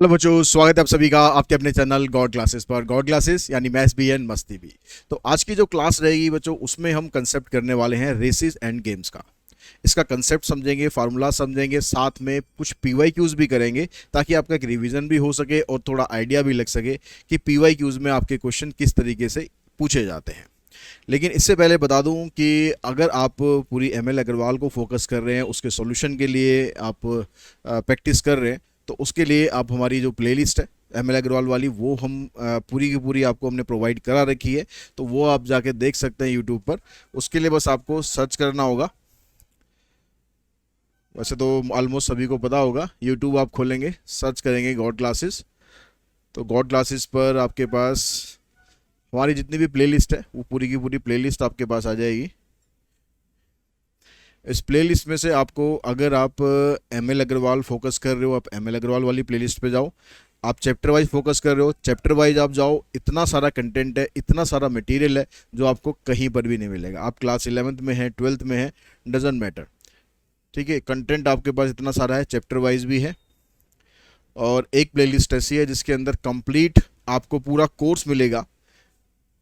Hello बच्चों, स्वागत है आप सभी का आपके अपने चैनल गॉड क्लासेस पर। गॉड क्लासेस यानी मैथ्स भी एंड मस्ती भी। तो आज की जो क्लास रहेगी बच्चों, उसमें हम कंसेप्ट करने वाले हैं रेसेस एंड गेम्स का। इसका कंसेप्ट समझेंगे, फार्मूला समझेंगे, साथ में कुछ पीवाईक्यूज भी करेंगे ताकि आपका एक रिवीजन भी हो सके और थोड़ा आइडिया भी लग सके कि पीवाईक्यूज में आपके क्वेश्चन किस तरीके से पूछे जाते हैं। लेकिन इससे पहले बता दूं कि अगर आप पूरी एम एल अग्रवाल को फोकस कर रहे हैं, उसके सॉल्यूशन के लिए आप प्रैक्टिस कर रहे हैं, तो उसके लिए आप हमारी जो प्लेलिस्ट है एम एल अग्रवाल वाली, वो हम पूरी की पूरी आपको हमने प्रोवाइड करा रखी है। तो वो आप जाके देख सकते हैं यूट्यूब पर। उसके लिए बस आपको सर्च करना होगा। वैसे तो ऑलमोस्ट सभी को पता होगा, यूट्यूब आप खोलेंगे, सर्च करेंगे गॉड क्लासेस, तो गॉड क्लासेस पर आपके पास हमारी जितनी भी प्लेलिस्ट है वो पूरी की पूरी प्लेलिस्ट आपके पास आ जाएगी। इस प्लेलिस्ट में से आपको, अगर आप एम एल अग्रवाल फोकस कर रहे हो, आप एम एल अग्रवाल वाली प्लेलिस्ट पे जाओ। आप चैप्टर वाइज फोकस कर रहे हो, चैप्टर वाइज आप जाओ। इतना सारा कंटेंट है, इतना सारा मटेरियल है जो आपको कहीं पर भी नहीं मिलेगा। आप क्लास 11th में है, 12th में है, डजेंट मैटर। ठीक है, कंटेंट आपके पास इतना सारा है, चैप्टर वाइज भी है। और एक प्लेलिस्ट ऐसी है जिसके अंदर कंप्लीट आपको पूरा कोर्स मिलेगा।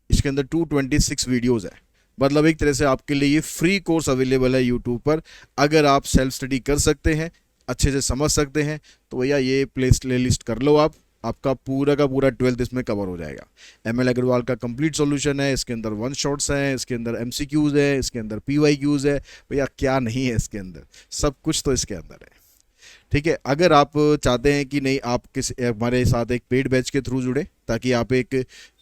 इसके अंदर 226 वीडियोज़ है, मतलब एक तरह से आपके लिए ये फ्री कोर्स अवेलेबल है यूट्यूब पर। अगर आप सेल्फ स्टडी कर सकते हैं, अच्छे से समझ सकते हैं, तो भैया ये प्ले लिस्ट कर लो आप। आपका पूरा का पूरा 12th इसमें कवर हो जाएगा। एम एल अग्रवाल का कंप्लीट सॉल्यूशन है, इसके अंदर वन शॉट्स हैं, इसके अंदर एमसीक्यूज है, इसके अंदर पीवाईक्यूज है। भैया क्या नहीं है इसके अंदर, सब कुछ तो इसके अंदर है। ठीक है, अगर आप चाहते हैं कि नहीं, आप किस हमारे साथ एक पेड बैच के थ्रू जुड़े ताकि आप एक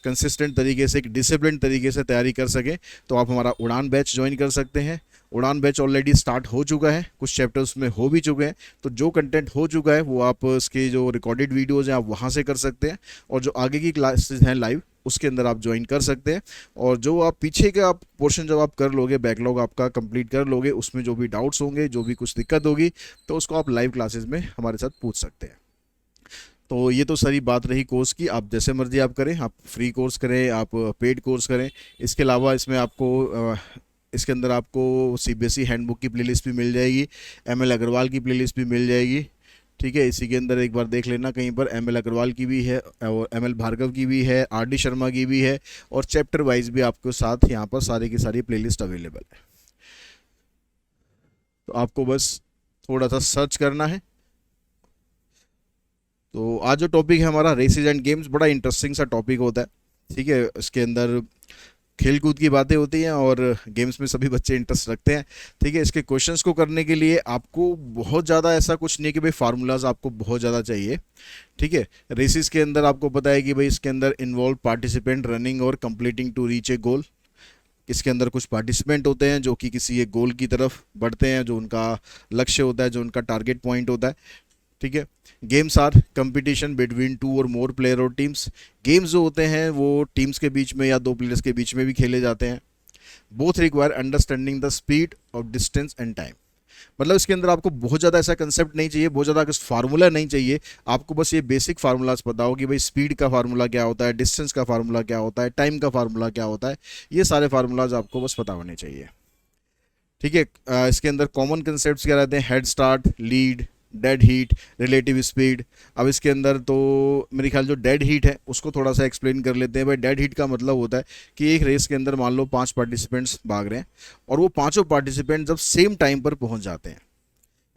कंसिस्टेंट तरीके से, एक डिसिप्लिन तरीके से तैयारी कर सकें, तो आप हमारा उड़ान बैच ज्वाइन कर सकते हैं। उड़ान बैच ऑलरेडी स्टार्ट हो चुका है, कुछ चैप्टर्स में हो भी चुके हैं। तो जो कंटेंट हो चुका है वो आप इसके जो रिकॉर्डेड वीडियोज़ हैं आप वहाँ से कर सकते हैं, और जो आगे की क्लासेस हैं लाइव, उसके अंदर आप ज्वाइन कर सकते हैं। और जो आप पीछे का आप पोर्शन जब आप कर लोगे, बैकलॉग आपका कंप्लीट कर लोगे, उसमें जो भी डाउट्स होंगे, जो भी कुछ दिक्कत होगी, तो उसको आप लाइव क्लासेस में हमारे साथ पूछ सकते हैं। तो ये तो सारी बात रही कोर्स की। आप जैसे मर्जी आप करें, आप फ्री कोर्स करें, आप पेड कोर्स करें। इसके अलावा इसमें आपको इसके अंदर आपको सीबीएसई हैंडबुक की प्लेलिस्ट भी मिल जाएगी, एम एल अग्रवाल की प्लेलिस्ट भी मिल जाएगी। ठीक है, इसी के अंदर एक बार देख लेना, कहीं पर एम एल अग्रवाल की भी है और एम एल भार्गव की भी है, आर डी शर्मा की भी है, और चैप्टर वाइज भी आपको साथ यहाँ पर सारी की सारी प्लेलिस्ट अवेलेबल है। तो आपको बस थोड़ा सा सर्च करना है। तो आज जो टॉपिक है हमारा रेसेस एंड गेम्स, बड़ा इंटरेस्टिंग सा टॉपिक होता है। ठीक है, इसके अंदर खेल कूद की बातें होती हैं और गेम्स में सभी बच्चे इंटरेस्ट रखते हैं। ठीक है, इसके क्वेश्चंस को करने के लिए आपको बहुत ज़्यादा ऐसा कुछ नहीं कि भाई फार्मूलाज आपको बहुत ज़्यादा चाहिए। ठीक है, रेसेस के अंदर आपको पता है कि भाई इसके अंदर इन्वॉल्व पार्टिसिपेंट रनिंग और कंप्लीटिंग टू रीच ए गोल। इसके अंदर कुछ पार्टिसिपेंट होते हैं जो कि किसी एक गोल की तरफ बढ़ते हैं, जो उनका लक्ष्य होता है, जो उनका टारगेट पॉइंट होता है। ठीक है, games are competition between two और मोर प्लेयर और टीम्स। गेम्स जो होते हैं वो टीम्स के बीच में या दो प्लेयर्स के बीच में भी खेले जाते हैं। Both require understanding the speed of distance and time. मतलब इसके अंदर आपको बहुत ज़्यादा ऐसा कंसेप्ट नहीं चाहिए, बहुत ज़्यादा फार्मूला नहीं चाहिए। आपको बस ये बेसिक फार्मूलाज पता हो कि भाई स्पीड का फार्मूला क्या होता है, डिस्टेंस का फार्मूला क्या होता है, टाइम का फार्मूला क्या होता है। ये सारे फार्मूलाज आपको बस पता होने चाहिए। ठीक है, इसके अंदर कॉमन कंसेप्ट क्या रहते हैं? Head start, lead, dead heat, relative speed. अब इसके अंदर तो मेरे ख्याल जो डेड हीट है उसको थोड़ा सा एक्सप्लेन कर लेते हैं। भाई डेड हीट का मतलब होता है कि एक रेस के अंदर मान लो 5 पार्टिसिपेंट्स भाग रहे हैं, और वो पांचों पार्टिसिपेंट जब सेम टाइम पर पहुंच जाते हैं,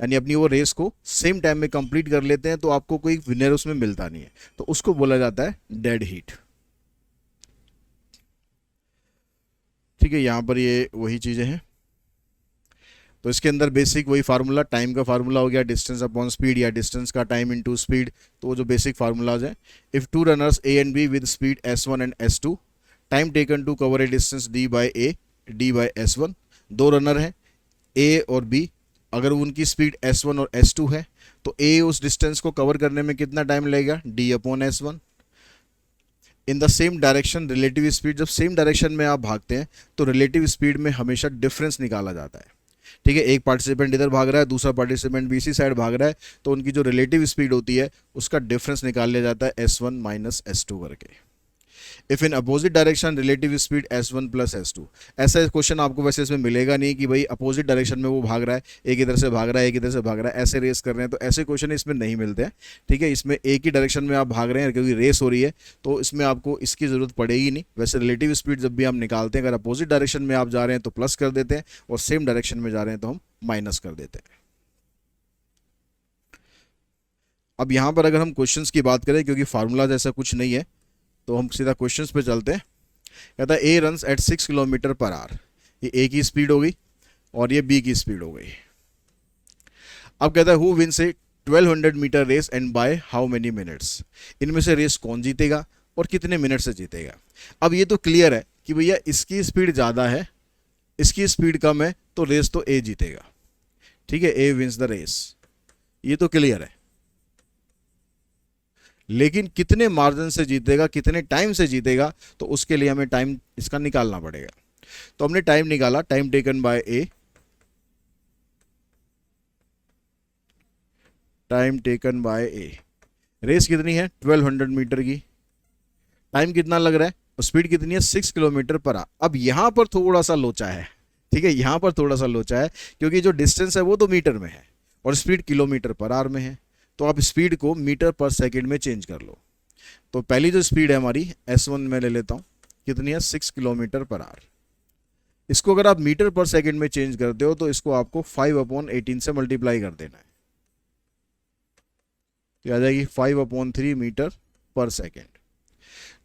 यानी अपनी वो रेस को सेम टाइम में कंप्लीट कर लेते हैं, तो आपको कोई विनर उसमें मिलता नहीं है, तो उसको बोला जाता है डेड हीट। ठीक है, यहाँ पर ये वही चीज़ें हैं। तो इसके अंदर बेसिक वही फार्मूला, टाइम का फार्मूला हो गया, डिस्टेंस अपॉन स्पीड या डिस्टेंस का टाइम इनटू स्पीड। तो वो जो बेसिक फार्मूलाज हैं, if two runners A and B with speed s1 and s2, time taken to cover a distance d by a D by s1। दो runner हैं ए और B, अगर उनकी स्पीड s1 और s2 है, तो ए उस डिस्टेंस को कवर करने में कितना टाइम लगेगा? d upon s1। In the same direction relative speed, जब सेम डायरेक्शन में आप भागते हैं तो रिलेटिव स्पीड में हमेशा डिफरेंस निकाला जाता है। ठीक है, एक पार्टिसिपेंट इधर भाग रहा है, दूसरा पार्टिसिपेंट भी इसी साइड भाग रहा है, तो उनकी जो रिलेटिव स्पीड होती है उसका डिफरेंस निकाल लिया जाता है s1 माइनस s2 करके। If in opposite direction relative speed s1 plus s2। ऐसा क्वेश्चन आपको वैसे इसमें मिलेगा नहीं कि भाई अपोजिट डायरेक्शन में वो भाग रहा है, एक इधर से भाग रहा है, एक इधर से भाग रहा है, ऐसे रेस कर रहे हैं, तो ऐसे क्वेश्चन इसमें नहीं मिलते हैं। ठीक है, इसमें एक ही डायरेक्शन में आप भाग रहे हैं क्योंकि रेस हो रही है, तो इसमें आपको इसकी ज़रूरत पड़ेगी नहीं। वैसे रिलेटिव स्पीड जब भी हम निकालते हैं, अगर अपोजिट डायरेक्शन में आप जा रहे हैं तो प्लस कर देते हैं, और सेम डायरेक्शन में जा रहे हैं तो हम माइनस कर देते हैं। अब यहाँ पर अगर हम क्वेश्चंस की बात करें, क्योंकि फार्मूला जैसा कुछ नहीं है, तो हम सीधा क्वेश्चंस पे चलते हैं। कहता है A runs at 6 kilometer per hour. ये ए की स्पीड हो गई और ये बी की स्पीड हो गई। अब कहता है who wins a 1200 metre race and by how many minutes. इनमें से रेस कौन जीतेगा और कितने मिनट से जीतेगा। अब ये तो क्लियर है कि भैया इसकी स्पीड ज़्यादा है, इसकी स्पीड कम है, तो रेस तो ए जीतेगा। ठीक है, ए विन्स द रेस, ये तो क्लियर है। लेकिन कितने मार्जिन से जीतेगा, कितने टाइम से जीतेगा, तो उसके लिए हमें टाइम इसका निकालना पड़ेगा। तो हमने टाइम निकाला, time taken by A, time taken by A. Race कितनी है 1200 मीटर की, टाइम कितना लग रहा है और स्पीड कितनी है 6 किलोमीटर पर आवर। अब यहां पर थोड़ा सा लोचा है। ठीक है, यहां पर थोड़ा सा लोचा है क्योंकि जो डिस्टेंस है वो तो मीटर में है और स्पीड किलोमीटर पर आवर में है। तो आप स्पीड को मीटर पर सेकंड में चेंज कर लो। तो पहली जो स्पीड है हमारी S1 में ले लेता हूँ, कितनी है 6 किलोमीटर पर आवर। इसको अगर आप मीटर पर सेकंड में चेंज करते हो तो इसको आपको 5/18 से मल्टीप्लाई कर देना है, तो आ जाएगी 5/3 मीटर पर सेकेंड।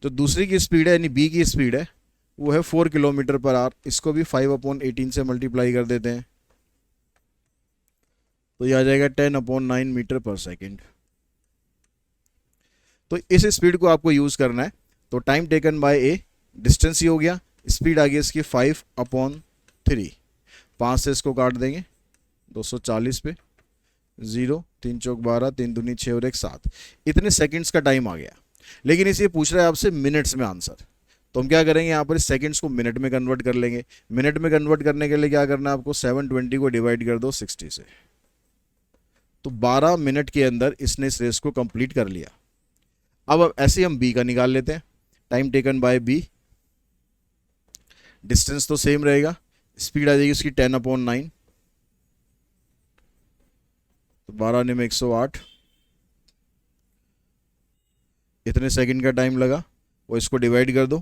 तो दूसरी की स्पीड है यानी बी की स्पीड है वो है 4 किलोमीटर पर आवर। इसको भी 5/18 से मल्टीप्लाई कर देते हैं, तो यह आ जाएगा 10/9 मीटर पर सेकेंड। तो इस स्पीड को आपको यूज करना है। तो time taken by A, distance ही हो गया, स्पीड आ गई इसकी 5/3। 5 से इसको काट देंगे 240 पे, 0 3 चौक 12, 3 दूनी 6 और 1 7, इतने सेकंड्स का टाइम आ गया। लेकिन इसे पूछ रहा है आपसे मिनट्स में आंसर, तो हम क्या करेंगे यहाँ पर सेकंड्स को मिनट में कन्वर्ट कर लेंगे। मिनट में कन्वर्ट करने के लिए क्या करना है आपको, 720 को डिवाइड कर दो 60 से, तो 12 मिनट के अंदर इसने इस रेस को कंप्लीट कर लिया। अब ऐसे हम बी का निकाल लेते हैं, time taken by B, distance तो सेम रहेगा, स्पीड आ जाएगी उसकी 10/9, तो 12 में 108, इतने सेकंड का टाइम लगा, वो इसको डिवाइड कर दो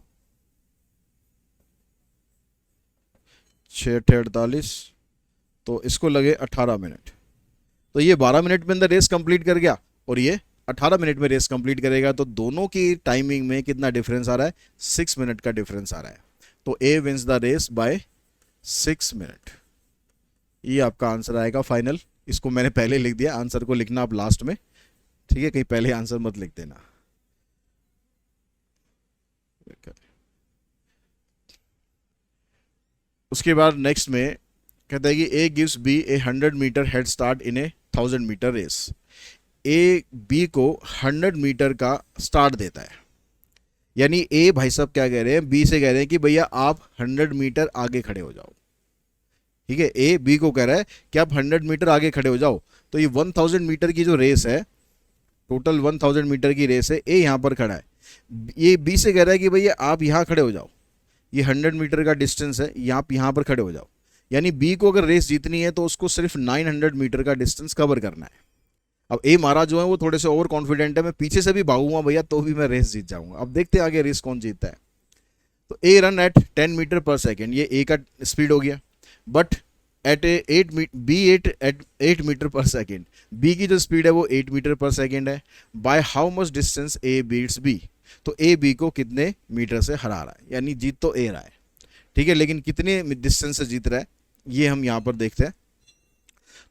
6 48, तो इसको लगे 18 मिनट। तो ये 12 मिनट में अंदर रेस कंप्लीट कर गया और ये 18 मिनट में रेस कंप्लीट करेगा। तो दोनों की टाइमिंग में कितना डिफरेंस आ रहा है, 6 मिनट का डिफरेंस आ रहा है। तो A wins the race by 6 minute. ये आपका आंसर आएगा फाइनल। इसको मैंने पहले लिख दिया, आंसर को लिखना आप लास्ट में, ठीक है, कहीं पहले आंसर मत लिख देना। उसके बाद नेक्स्ट में कहता है कि A gives B a 100 metre head start in a 1000 metre race. A B को 100 मीटर का स्टार्ट देता है, यानी ए भाई साहब क्या कह रहे हैं, बी से कह रहे हैं कि भैया आप 100 मीटर आगे खड़े हो जाओ। ठीक है, ए बी को कह रहा है कि आप 100 मीटर आगे खड़े हो जाओ। तो ये 1000 मीटर की जो रेस है, टोटल 1000 मीटर की रेस है, ए यहाँ पर खड़ा है, ये बी से कह रहा है कि भैया आप यहाँ खड़े हो जाओ, ये 100 मीटर का डिस्टेंस है, आप यहाँ पर खड़े हो जाओ। यानी बी को अगर रेस जीतनी है तो उसको सिर्फ 900 मीटर का डिस्टेंस कवर करना है। अब ए महाराज जो है वो थोड़े से ओवर कॉन्फिडेंट है, मैं पीछे से भी भागूंगा भैया तो भी मैं रेस जीत जाऊंगा। अब देखते हैं आगे रेस कौन जीतता है। तो ए रन एट 10 मीटर पर सेकेंड, ये ए का स्पीड हो गया, बट एट एट 8 मीटर पर सेकेंड, बी की जो स्पीड है वो 8 मीटर पर सेकेंड है। By how much distance A beats B, तो ए बी को कितने मीटर से हरा रहा है, यानी जीत तो ए रहा है। ठीक है, लेकिन कितने डिस्टेंस से जीत रहा है ये हम यहाँ पर देखते हैं।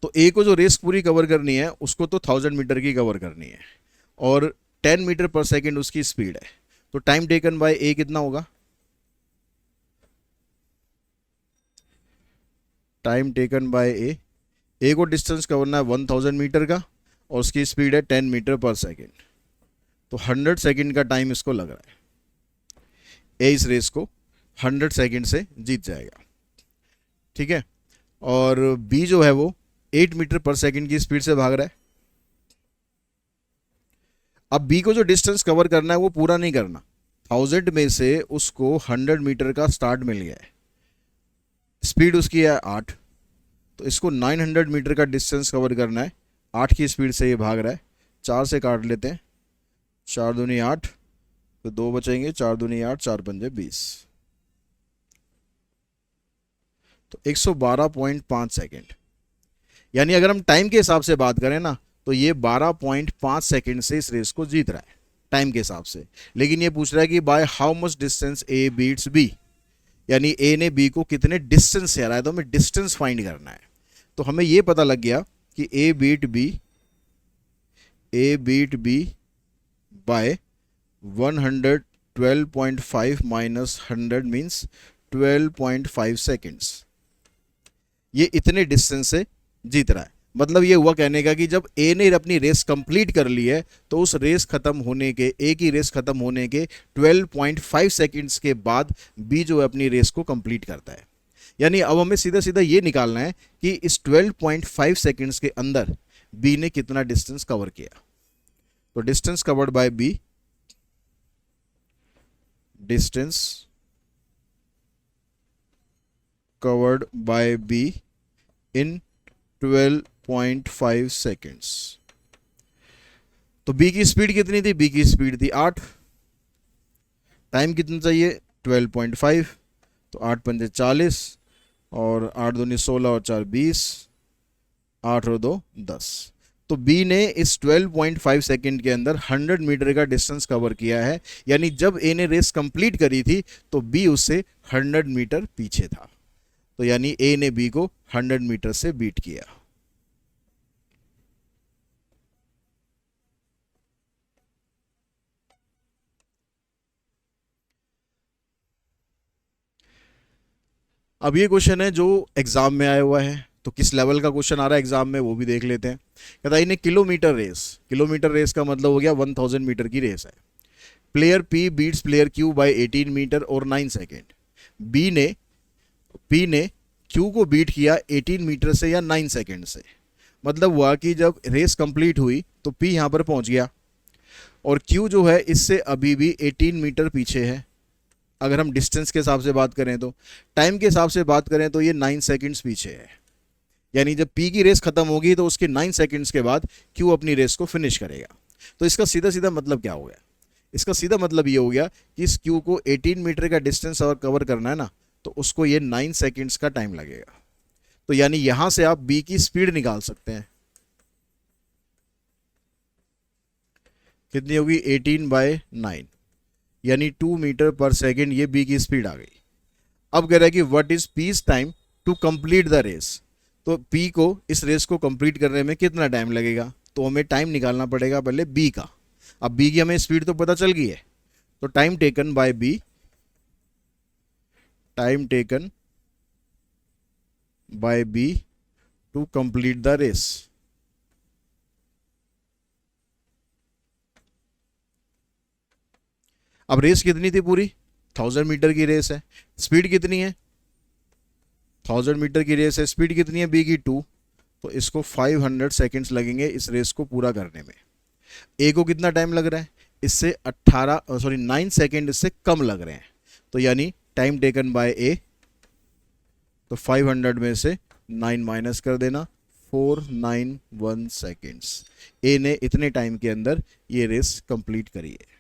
तो ए को जो रेस पूरी कवर करनी है उसको तो 1000 मीटर की कवर करनी है और 10 मीटर पर सेकेंड उसकी स्पीड है। तो टाइम टेकन बाय ए कितना होगा, टाइम टेकन बाय ए को डिस्टेंस कवरना है 1000 मीटर का और उसकी स्पीड है 10 मीटर पर सेकेंड, तो 100 सेकेंड का टाइम इसको लग रहा है। ए इस रेस को 100 सेकेंड से जीत जाएगा। ठीक है, और बी जो है वो 8 मीटर पर सेकेंड की स्पीड से भाग रहा है। अब बी को जो डिस्टेंस कवर करना है वो पूरा नहीं करना, 1000 में से उसको 100 मीटर का स्टार्ट मिल गया है, स्पीड उसकी है 8, तो इसको 900 मीटर का डिस्टेंस कवर करना है, 8 की स्पीड से ये भाग रहा है। 4 से काट लेते हैं, 4 दूनी 8, तो 2 बचेंगे, 4 दूनी 8, 4 पंजे 20, तो 112.5 सेकेंड। यानी अगर हम टाइम के हिसाब से बात करें ना, तो ये 12.5 सेकेंड से इस रेस को जीत रहा है टाइम के हिसाब से। लेकिन ये पूछ रहा है कि by how much distance A beats B, यानी ए ने बी को कितने डिस्टेंस से हराया, तो हमें डिस्टेंस फाइंड करना है। तो हमें ये पता लग गया कि A beat B by 112.5 minus 100 means 12.5 seconds, ये इतने डिस्टेंस से जीत रहा है। मतलब ये हुआ कहने का कि जब ए ने अपनी रेस कंप्लीट कर ली है, तो उस रेस खत्म होने के, ए की रेस खत्म होने के 12.5 सेकंड्स के बाद बी जो है अपनी रेस को कंप्लीट करता है। यानी अब हमें सीधा सीधा ये निकालना है कि इस 12.5 सेकंड्स के अंदर बी ने कितना डिस्टेंस कवर किया। तो distance covered by B, distance covered by B in 12.5 seconds. तो बी की स्पीड कितनी थी, बी की स्पीड थी 8, टाइम कितना चाहिए 12.5, तो 8 पंजे 40, और 8 दूनी 16 और 4 20, 8 और 2 10। तो बी ने इस 12.5 सेकेंड के अंदर 100 मीटर का डिस्टेंस कवर किया है। यानी जब ए ने रेस कंप्लीट करी थी तो बी उससे 100 मीटर पीछे था, तो यानी ए ने बी को 100 मीटर से बीट किया। अब ये क्वेश्चन है जो एग्जाम में आया हुआ है, तो किस लेवल का क्वेश्चन आ रहा है एग्जाम में वो भी देख लेते हैं। कहता है इन्हें किलोमीटर रेस का मतलब हो गया 1000 मीटर की रेस है। Player P beats player Q by 18 metre और 9 सेकेंड। पी ने क्यू को बीट किया 18 मीटर से या 9 सेकेंड से। मतलब हुआ कि जब रेस कंप्लीट हुई तो पी यहाँ पर पहुँच गया, और क्यू जो है इससे अभी भी 18 मीटर पीछे है। अगर हम डिस्टेंस के हिसाब से बात करें, तो टाइम के हिसाब से बात करें तो ये 9 सेकेंड्स पीछे है। यानी जब पी की रेस खत्म होगी तो उसके 9 सेकेंड्स के बाद क्यू अपनी रेस को फिनिश करेगा। तो इसका सीधा सीधा मतलब क्या हो गया, इसका सीधा मतलब ये हो गया कि इस क्यू को 18 मीटर का डिस्टेंस अगर कवर करना है ना, तो उसको ये 9 सेकेंड्स का टाइम लगेगा। तो यानी यहां से आप बी की स्पीड निकाल सकते हैं, कितनी होगी 18/9, यानी 2 मीटर पर सेकेंड, ये बी की स्पीड आ गई। अब कह रहा है कि what is P's time to complete the race. तो पी को इस रेस को कंप्लीट करने में कितना टाइम लगेगा, तो हमें टाइम निकालना पड़ेगा पहले बी का। अब बी की हमें स्पीड तो पता चल गई है, तो time taken by B, time taken by B to complete the race. अब रेस कितनी थी पूरी, 1000 मीटर की रेस है। स्पीड कितनी है, 1000 मीटर की रेस है, स्पीड कितनी है बी की 2, तो इसको 500 सेकेंड्स लगेंगे इस रेस को पूरा करने में। ए को कितना टाइम लग रहा है, इससे 9 सेकेंड इससे कम लग रहे हैं। तो यानी टाइम टेकन बाय ए, तो 500 में से 9 माइनस कर देना, 491 सेकेंड्स। ए ने इतने टाइम के अंदर ये रेस कंप्लीट करी है।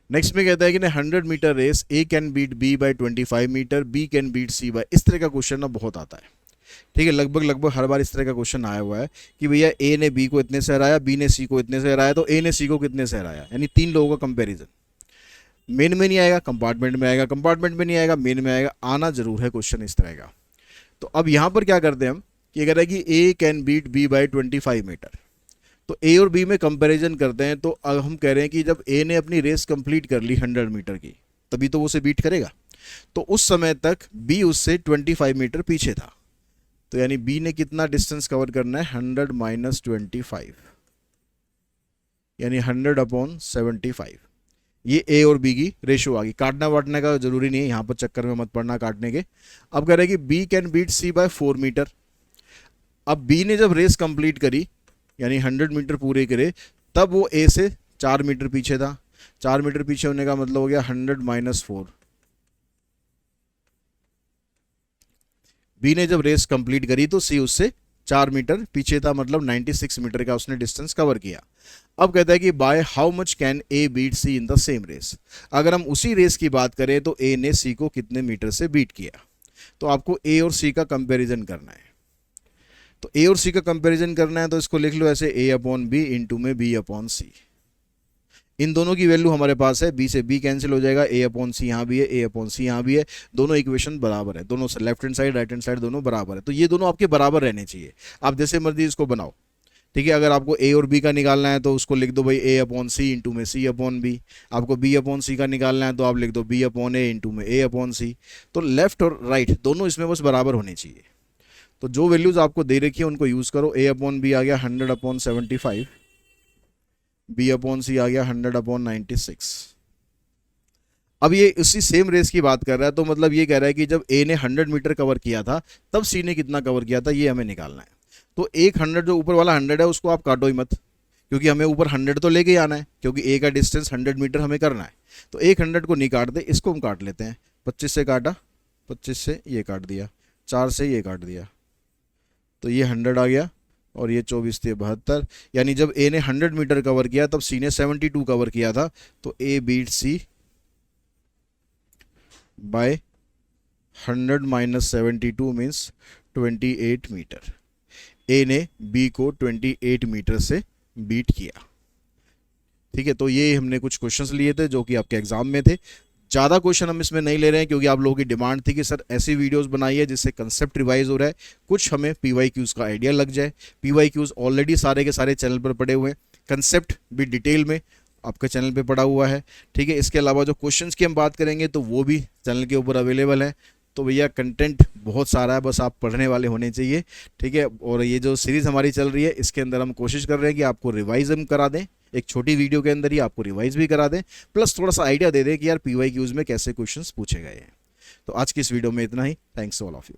नेक्स्ट में कहता है कि 100 metre race A can beat B by 25 metre, B can beat C by, इस तरह का क्वेश्चन ना बहुत आता है। ठीक है, लगभग हर बार इस तरह का क्वेश्चन आया हुआ है कि भैया ए ने बी को इतने से हराया, बी ने सी को इतने से हराया, तो ए ने सी को कितने से हराया, यानी 3 लोगों का कंपैरिजन। मेन में नहीं आएगा, कंपार्टमेंट में आएगा, कंपार्टमेंट में नहीं आएगा, मेन में आएगा, आना जरूर है क्वेश्चन इस तरह का। तो अब यहाँ पर क्या करते हैं हम, कि कह रहे हैं कि A can beat B by 25 meter, तो ए और बी में कंपैरिजन करते हैं। तो अब हम कह रहे हैं कि जब ए ने अपनी रेस कंप्लीट कर ली 100 मीटर की, तभी तो वो उसे बीट करेगा। तो उस समय तक बी उससे 25 मीटर पीछे था, तो यानी बी ने कितना डिस्टेंस कवर करना है, 100 माइनस 25, यानी 100/75। ये ए और बी की रेशो आ गई। काटना वाटने का जरूरी नहीं है, यहाँ पर चक्कर में मत पड़ना काटने के। अब कह रहे हैं कि B can beat C by 4 metre. अब बी ने जब रेस कंप्लीट करी, यानी 100 मीटर पूरे करे, तब वो ए से 4 मीटर पीछे था। 4 मीटर पीछे होने का मतलब हो गया 100 माइनस 4। बी ने जब रेस कंप्लीट करी तो सी उससे 4 मीटर पीछे था, मतलब 96 मीटर का उसने डिस्टेंस कवर किया। अब कहता है कि by how much can A beat C in the same race. अगर हम उसी रेस की बात करें तो ए ने सी को कितने मीटर से बीट किया। तो आपको ए और सी का कंपैरिजन करना है। तो ए और सी का कंपैरिजन करना है तो इसको लिख लो ऐसे, ए अपॉन बी इंटू में बी अपॉन सी। इन दोनों की वैल्यू हमारे पास है, बी से बी कैंसिल हो जाएगा, ए अपॉन सी यहाँ भी है, ए अपॉन सी यहाँ भी है, दोनों इक्वेशन बराबर है, दोनों left hand side right hand side दोनों बराबर है। तो ये दोनों आपके बराबर रहने चाहिए। आप जैसे मर्जी इसको बनाओ, ठीक है। अगर आपको ए और बी का निकालना है तो उसको लिख दो भाई ए अपॉन सी इंटू में सी अपॉन बी। आपको बी अपॉन सी का निकालना है तो आप लिख दो बी अपॉन ए इंटू में ए अपॉन सी। तो लेफ्ट और राइट दोनों इसमें बस बराबर होने चाहिए। तो जो वैल्यूज आपको दे रखी है उनको यूज़ करो। ए अपॉन बी आ गया 100 अपॉन 75, बी अपॉन सी आ गया 100 अपॉन 96। अब ये उसी सेम रेस की बात कर रहा है, तो मतलब ये कह रहा है कि जब ए ने 100 मीटर कवर किया था तब सी ने कितना कवर किया था, ये हमें निकालना है। तो एक 100 जो ऊपर वाला 100 है उसको आप काटो ही मत, क्योंकि हमें ऊपर 100 तो लेके ही आना है, क्योंकि ए का डिस्टेंस 100 मीटर हमें करना है। तो एक 100 को नहीं काटते, इसको हम काट लेते हैं। 25 से काटा, 25 से ये काट दिया, 4 से ये काट दिया, तो ये 100 आ गया, और ये 24 थे 72। यानी जब ए ने 100 मीटर कवर किया तब सी ने 72 कवर किया था। तो ए beat C bye 100 minus 72 means 28 metre. ए ने बी को 28 मीटर से बीट किया। ठीक है, तो ये हमने कुछ क्वेश्चंस लिए थे जो कि आपके एग्जाम में थे। ज़्यादा क्वेश्चन हम इसमें नहीं ले रहे हैं क्योंकि आप लोगों की डिमांड थी कि सर ऐसी वीडियोस बनाइए जिससे कंसेप्ट रिवाइज हो रहा है, कुछ हमें पीवाईक्यूज का आइडिया लग जाए। पीवाईक्यूज ऑलरेडी सारे के सारे चैनल पर पड़े हुए हैं, कंसेप्ट भी डिटेल में आपके चैनल पे पड़ा हुआ है। ठीक है, इसके अलावा जो क्वेश्चंस की हम बात करेंगे तो वो भी चैनल के ऊपर अवेलेबल है। तो भैया कंटेंट बहुत सारा है, बस आप पढ़ने वाले होने चाहिए। ठीक है, और ये जो सीरीज़ हमारी चल रही है इसके अंदर हम कोशिश कर रहे हैं कि आपको रिवाइज हम करा दें, एक छोटी वीडियो के अंदर ही आपको रिवाइज भी करा दें, प्लस थोड़ा सा आइडिया दे दें कि यार पीवाईक्यूज में कैसे क्वेश्चंस पूछे गए हैं। तो आज की इस वीडियो में इतना ही। Thanks all of you.